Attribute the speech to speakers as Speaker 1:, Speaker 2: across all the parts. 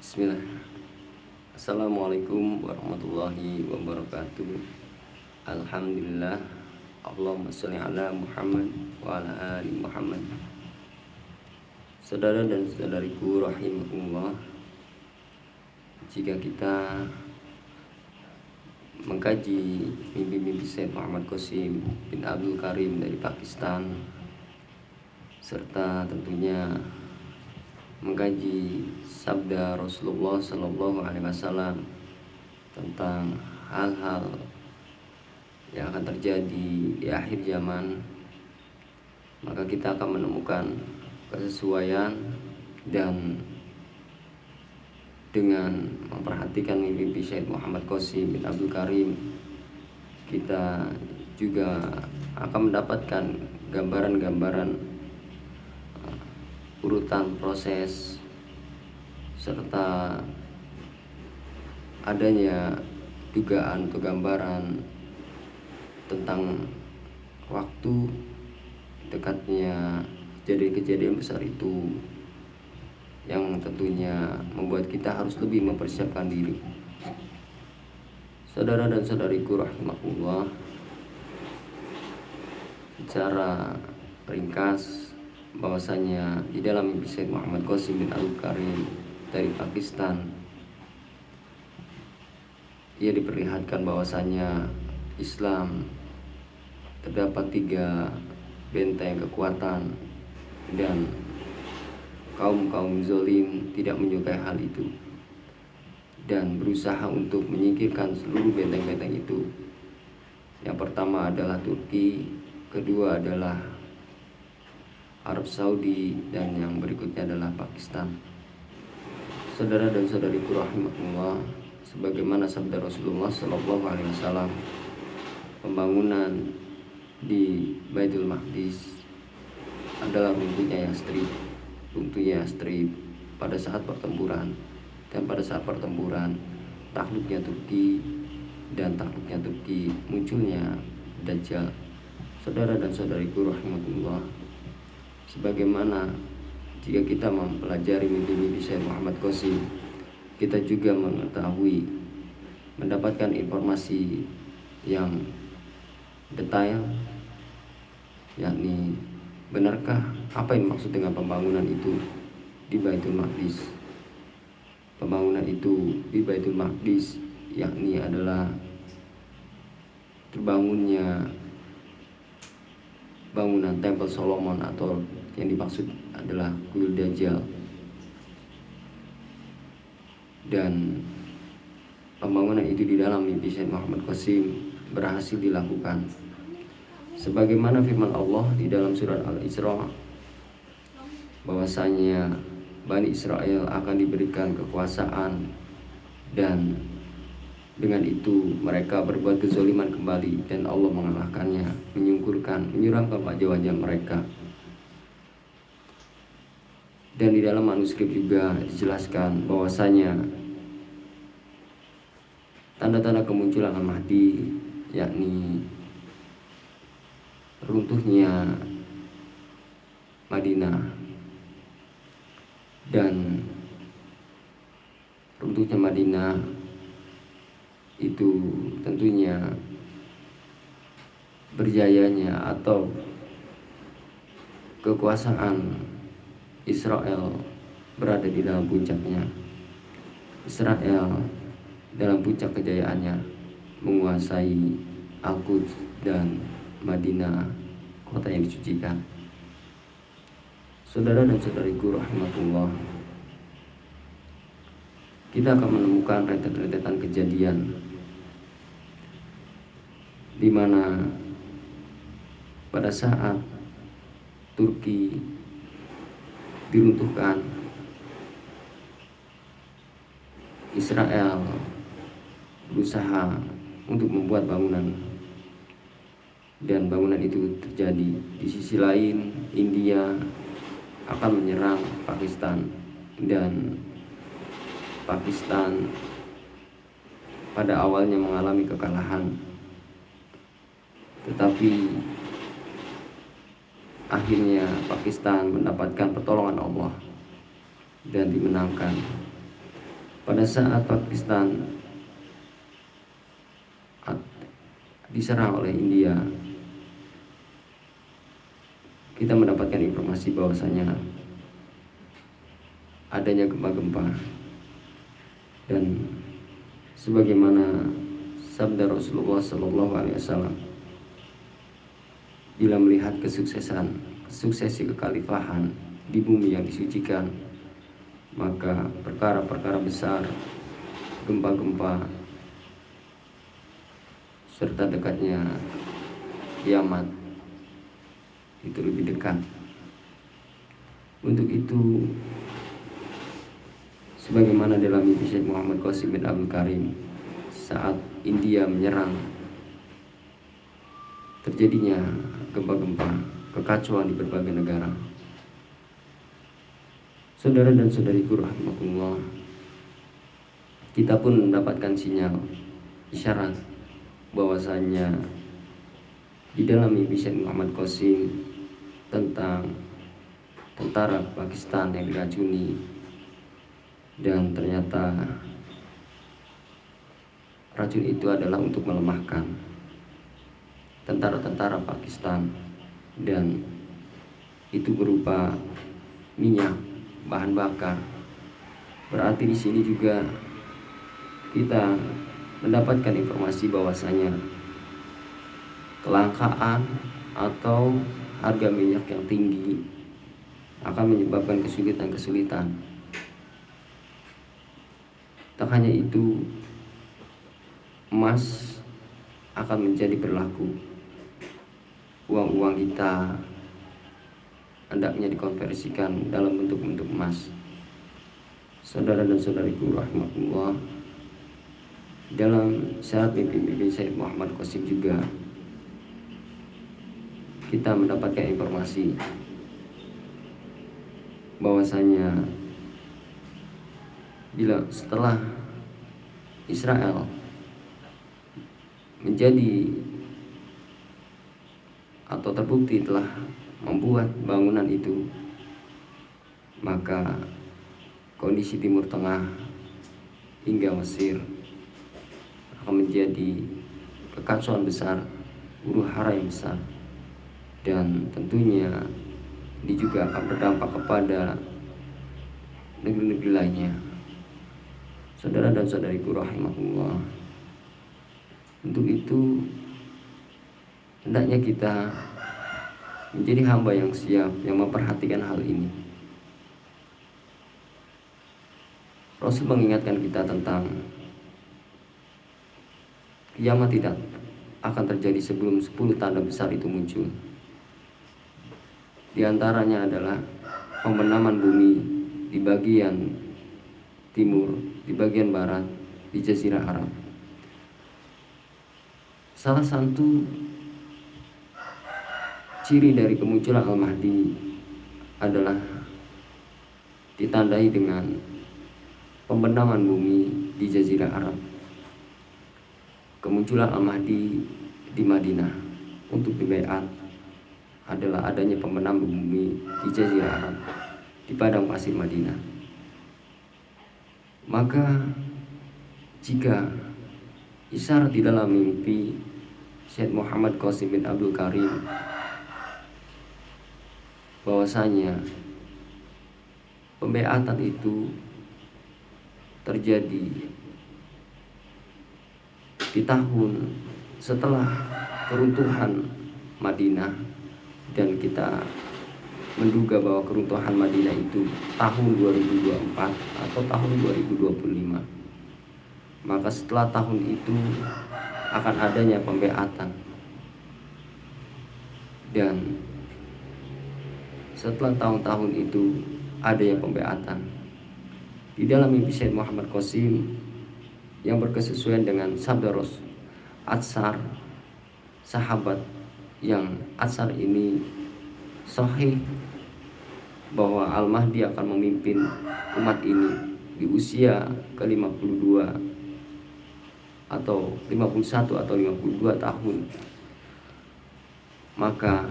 Speaker 1: Bismillah. Assalamualaikum warahmatullahi wabarakatuh. Alhamdulillah. Allahumma sholli ala Muhammad wa ala ali Muhammad. Saudara dan saudariku rahimahullah, jika kita mengkaji mimpi-mimpi Syekh Muhammad Qasim bin Abdul Karim dari Pakistan, serta tentunya mengkaji sabda Rasulullah Sallallahu Alaihi Wasallam tentang hal-hal yang akan terjadi di akhir zaman, maka kita akan menemukan kesesuaian. Dan dengan memperhatikan mimpi Syekh Muhammad Qasim bin Abdul Karim, kita juga akan mendapatkan gambaran-gambaran urutan proses serta adanya dugaan atau gambaran tentang waktu dekatnya kejadian-kejadian besar itu, yang tentunya membuat kita harus lebih mempersiapkan diri. Saudara dan saudariku rahimahullah, secara ringkas bahwasanya di dalam mimpi Syekh Muhammad Qasim bin Abdul Karim dari Pakistan, ia diperlihatkan bahwasanya Islam terdapat 3 benteng kekuatan, dan kaum zalim tidak menyukai hal itu dan berusaha untuk menyingkirkan seluruh benteng-benteng itu. Yang pertama adalah Turki, kedua adalah Arab Saudi, dan yang berikutnya adalah Pakistan. Saudara dan saudariku rahimahullah, sebagaimana sabda Rasulullah Sallallahu Alaihi Wasallam, pembangunan di Baitul Maqdis adalah runtuhnya Yastrib pada saat pertempuran, dan pada saat pertempuran takluknya Turki, dan takluknya Turki munculnya Dajjal. Saudara dan saudariku rahimahullah, sebagaimana jika kita mempelajari mimpi-mimpi Syekh Muhammad Qasim, kita juga mendapatkan informasi yang detail, yakni benarkah apa yang dimaksud dengan pembangunan itu di Baitul Maqdis. Pembangunan itu di Baitul Maqdis yakni adalah terbangunnya bangunan Tempel Solomon, atau yang dimaksud adalah Kuil Dajjal. Dan pembangunan itu di dalam mimpi Syekh Muhammad Qasim berhasil dilakukan, sebagaimana firman Allah di dalam surat Al-Isra, bahwasanya Bani Israel akan diberikan kekuasaan, dan dengan itu mereka berbuat kezaliman kembali, dan Allah mengalahkannya, menyuramkan wajah-wajah mereka. Dan di dalam manuskrip juga dijelaskan bahwasanya tanda-tanda kemunculan Al-Mahdi yakni runtuhnya Madinah, dan runtuhnya Madinah itu tentunya berjayanya atau kekuasaan Israel berada di dalam puncaknya. Israel dalam puncak kejayaannya menguasai Al-Quds dan Madinah, kota yang disucikan. Saudara dan saudariku rahmatullah, kita akan menemukan rentetan-rentetan kejadian di mana pada saat Turki diruntuhkan, Israel berusaha untuk membuat bangunan, dan bangunan itu terjadi. Di sisi lain, India akan menyerang Pakistan, dan Pakistan pada awalnya mengalami kekalahan, tetapi akhirnya Pakistan mendapatkan pertolongan Allah dan dimenangkan. pada saat Pakistan diserang oleh India, kita mendapatkan informasi bahwasanya adanya gempa-gempa, dan sebagaimana sabda Rasulullah SAW, bila melihat suksesi kekhalifahan di bumi yang disucikan, maka perkara-perkara besar, gempa-gempa, serta dekatnya kiamat itu lebih dekat. Untuk itu, sebagaimana dalam mimpi Syekh Muhammad Qasim bin Abdul Karim, saat India menyerang, terjadinya gempa-gempa, kekacauan di berbagai negara. Saudara dan saudariku rahimakumullah, kita pun mendapatkan sinyal, isyarat bahwasanya di dalam mimpi Syekh Muhammad Qasim tentang tentara Pakistan yang diracuni, dan ternyata racun itu adalah untuk melemahkan tentara-tentara Pakistan, dan itu berupa minyak, bahan bakar. Berarti di sini juga kita mendapatkan informasi bahwasanya kelangkaan atau harga minyak yang tinggi akan menyebabkan kesulitan-kesulitan. Tak hanya itu, emas akan menjadi berlaku. Uang-uang kita hendaknya dikonversikan dalam bentuk-bentuk emas. Saudara dan saudariku rahimakumullah, dalam saat mimpi-mimpi Syekh Muhammad Qasim juga kita mendapatkan informasi bahwasanya bila setelah Israel menjadi atau terbukti telah membuat bangunan itu, maka kondisi Timur Tengah hingga Mesir akan menjadi kekacauan besar, huru-hara yang besar, dan tentunya ini juga akan berdampak kepada negeri-negeri lainnya. Saudara dan saudariku rahimahullah, untuk itu hendaknya kita menjadi hamba yang siap, yang memperhatikan hal ini. Rasul mengingatkan kita tentang kiamat tidak akan terjadi sebelum 10 tanda besar itu muncul. Di antaranya adalah pembenaman bumi di bagian timur, di bagian barat, di Jazirah Arab. Salah satu ciri dari kemunculan Al-Mahdi adalah ditandai dengan pembenaman bumi di Jazirah Arab. Kemunculan Al-Mahdi di Madinah untuk dibaiat adalah adanya pembenaman bumi di Jazirah Arab, di padang pasir Madinah. Maka jika isyarat di dalam mimpi Syekh Muhammad Qasim bin Abdul Karim bahwasanya pembaiatan itu terjadi di tahun setelah keruntuhan Madinah, dan kita menduga bahwa keruntuhan Madinah itu tahun 2024 atau tahun 2025, maka setelah tahun itu akan adanya pembaiatan, dan setelah tahun-tahun itu adanya pembaiatan. Di dalam mimpi Syekh Muhammad Qasim yang berkesesuaian dengan sabda Rasul Atsar, sahabat yang Atsar ini sahih bahwa Al-Mahdi akan memimpin umat ini di usia ke-52 atau 51 atau 52 tahun. Maka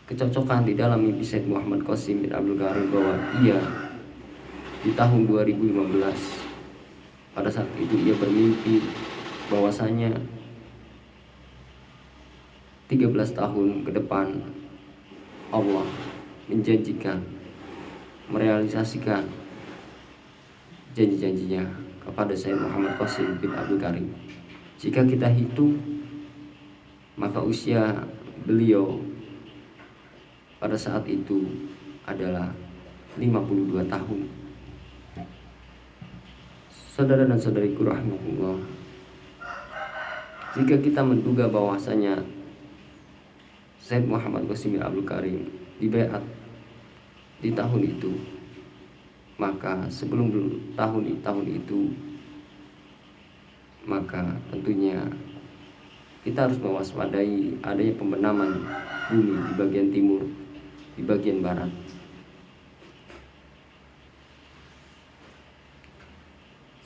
Speaker 1: kecocokan di dalam mimpi Syekh Muhammad Qasim bin Abdul Karim bahwa ia di tahun 2015. Pada saat itu ia bermimpi bahwasanya 13 tahun ke depan Allah menjanjikan, merealisasikan janji-janjinya kepada Sayyid Muhammad Qasim bin Abdul Karim. Jika kita hitung, maka usia beliau pada saat itu adalah 52 tahun. Saudara dan saudariku rahimahullah, jika kita menduga bahwasanya Sayyid Muhammad Qasim bin Abdul Karim dibaiat di tahun itu, maka sebelum tahun itu, maka tentunya kita harus mewaspadai adanya pembenaman bumi di bagian timur, di bagian barat.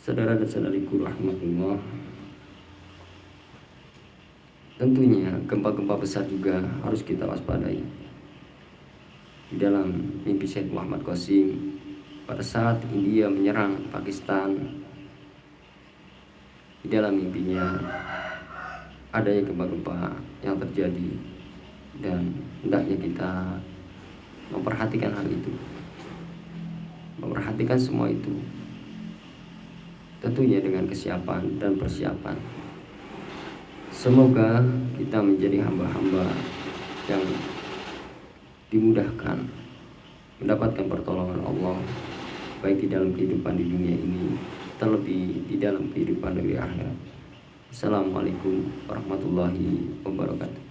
Speaker 1: Saudara dan saudariku rahmatullah, tentunya gempa-gempa besar juga harus kita waspadai. Di dalam mimpi Syekh Muhammad Qasim, pada saat India menyerang Pakistan, di dalam mimpinya adanya gempa-gempa yang terjadi, dan hendaknya kita memperhatikan hal itu, memperhatikan semua itu, tentunya dengan kesiapan dan persiapan. Semoga kita menjadi hamba-hamba yang dimudahkan mendapatkan pertolongan Allah, baik di dalam kehidupan di dunia ini, terlebih di dalam kehidupan di akhirat. Assalamualaikum warahmatullahi wabarakatuh.